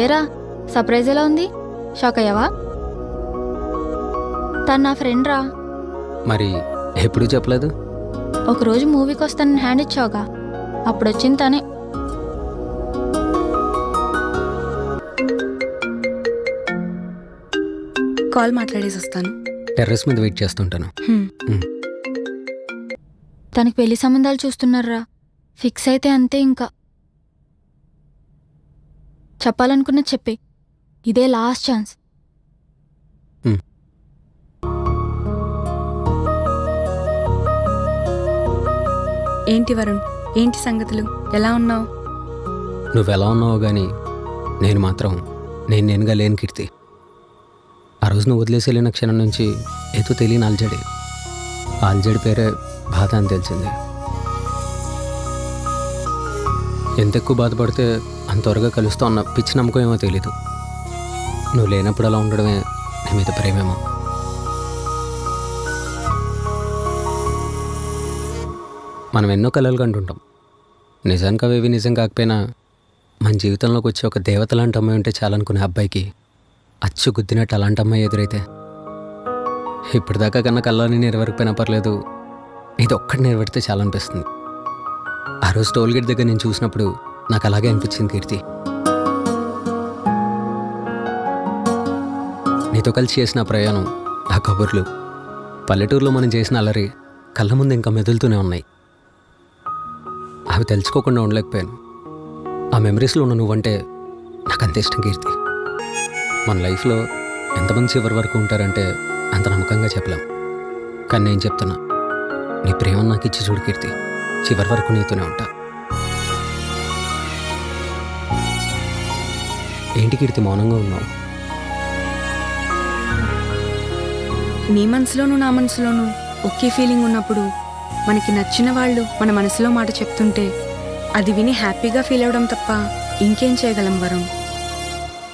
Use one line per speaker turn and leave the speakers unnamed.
ఏరా సర్ప్రైజ్ ఎలా ఉంది? షాక్ అయ్యావా? తను నా ఫ్రెండ్ రా.
మరి ఎప్పుడు చెప్పలేదు?
ఒకరోజు మూవీకి వస్తానని హ్యాండ్ ఇచ్చావుగా, అప్పుడు వచ్చింది తనే.
కాల్ మాట్లాడేసి వస్తాను.
టెర్రస్ మీద వెయిట్ చేస్తుంటాను.
తనకి పెళ్లి సంబంధాలు చూస్తున్నారా? ఫిక్స్ అయితే అంతే. ఇంకా చెప్పాలనుకున్న చెప్పే, ఇదే లాస్ట్ ఛాన్స్.
ఏంటి వరుణ్, ఏంటి సంగతులు? ఎలా ఉన్నావు?
నువ్వెలా ఉన్నావో కానీ నేను మాత్రం నేనుగా లేని కీర్తి. ఆ రోజు నువ్వు వదిలేసి వెళ్ళిన క్షణం నుంచి ఏదో తెలియని ఆల్జడి పేరే బాధ అని తెలిసింది. ఎంత ఎక్కువ బాధపడితే అంత త్వరగా కలుస్తూ ఉన్న పిచ్చి నమ్మకం ఏమో తెలీదు. నువ్వు లేనప్పుడు అలా ఉండడమే నీ మీద ప్రేమేమో. మనం ఎన్నో కలలు కంటుంటాం. నిజానికి అవేవి నిజం కాకపోయినా మన జీవితంలోకి వచ్చే ఒక దేవత లాంటి అమ్మాయి ఉంటే చాలనుకునే అబ్బాయికి అచ్చు గుద్దినట్టు అలాంటి అమ్మాయి ఎదురైతే ఇప్పటిదాకా కన్నా కళ్ళని నెరవేరకపోయినా పర్లేదు, ఇది ఒక్కటి నెరవేరితే చాలనిపిస్తుంది. ఆ రోజు టోల్గేట్ దగ్గర నేను చూసినప్పుడు నాకు అలాగే అనిపించింది కీర్తి. నీతో కలిసి చేసిన ప్రయాణం, ఆ కబుర్లు, పల్లెటూరులో మనం చేసిన అల్లరి కళ్ళ ముందు ఇంకా మెదులుతూనే ఉన్నాయి. అవి తెలుసుకోకుండా ఉండలేకపోయాను. ఆ మెమరీస్లో ఉన్న నువ్వంటే నాకు అంత ఇష్టం కీర్తి. మన లైఫ్లో ఎంతమంది చివరి వరకు ఉంటారంటే అంత నమ్మకంగా చెప్పలేం. కానీ నేను చెప్తున్నా, నీ ప్రేమ నాకు ఇచ్చి చూడు కీర్తి, చివరి వరకు నీతోనే ఉంటా. ఏంటి కీర్తి మౌనంగా ఉన్నావు?
నీ మనసులోనూ నా మనసులోనూ ఒకే ఫీలింగ్ ఉన్నప్పుడు మనకి నచ్చిన వాళ్ళు మన మనసులో మాట చెప్తుంటే అది విని హ్యాపీగా ఫీల్ అవడం తప్ప ఇంకేం చేయగలం వరుణ్?